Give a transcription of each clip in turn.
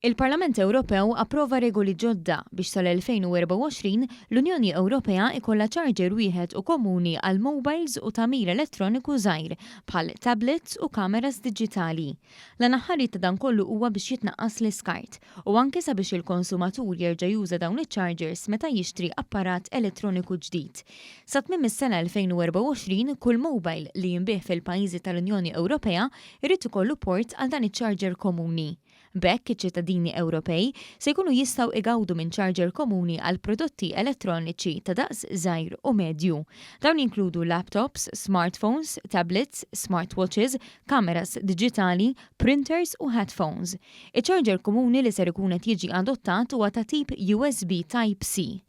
Il-Parlament Ewropew approva regoli ġodda biex sal-2024 l-Unjoni Ewropea ikollha charger wieħed u komuni għal mobiles u tamir elettroniku żgħir bħal tablets u kameras diġitali. L-anaħħari ta' dan kollu huwa biex jitnaqqas l-iskart u anke sabiex il-konsumatur jerġa' juża dawn iċ-chargers meta jixtri apparat elettroniku ġdid. Sa tmiem is-sena 2024 kull mobile li jinbih fil-pajjiżi tal-Unjoni Ewropea irid ikollu port għal dan iċ-charger komuni. B'hekk iċ-ċittadini Ewropej se jkunu jistgħu igawdu minn charger komuni għal prodotti elettroniċi ta' daqs żgħir u medju. Dawn jinkludu laptops, smartphones, tablets, smartwatches, kameras diġitali, printers u headphones. Iċ-charger komuni li ser ikun qed jiġi adottat huwa ta' tip USB Type-C.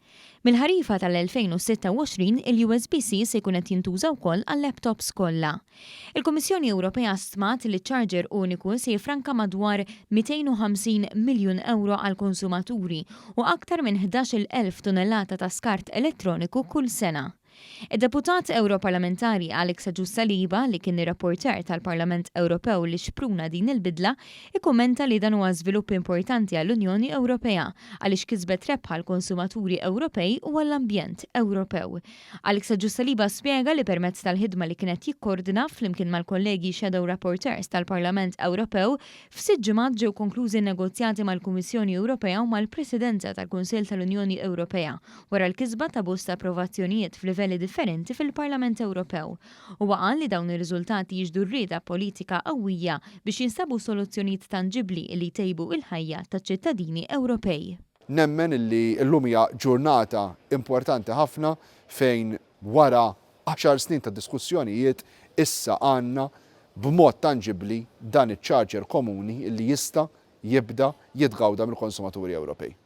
Mill-ħarifa tal-2026 il-USB-C se jkun qed jintuża wkoll għal-laptops kollha. Il-Kummissjoni Ewropea stmat li ċ-charger uniku se jifranka madwar 250 miljun euro għall-konsumaturi u aktar minn 11,000 tonnellata ta' skart elettroniku kull sena. Id-deputat Ewroparlamentari Alexa Giussaliba li kien ir-rapporter tal-Parlament Ewropew li xpruna din il-bidla ikkummenta li dan huwa żvilupp importanti għall-Unjoni Ewropea għaliex kisbet rebħa l-konsumaturi Ewropej u għall-ambjent Ewropew. Alexa Giussaliba spjega li permezz tal-ħidma li kienet jikkoordina flimkien mal-kollegi Shadow Rapporteurs tal-Parlament Ewropew f'sitt ġimgħat ġew konklużi negozjati mal-Kummissjoni Ewropea u mal-Presidenza tal-Kunsill tal-Unjoni Ewropea wara l-kisba ta' bosta approvazzjonijiet f'livelli differenti fil-Parlament Ewropew. Huwa qal li dawn ir-riżultati jiġdu rrieda politika qawwija biex jinstabu soluzzjonijiet tanġibbli li jtejbu il-ħajja taċ-ċittadini Ewropej. Nemmen li llum hija ġurnata importanti ħafna fejn wara 10 snin ta' diskussjonijiet issa għandna b'mod tanġibbli dan iċ-charger komuni li jista' jibda jitgawda mill-konsumaturi Ewropej.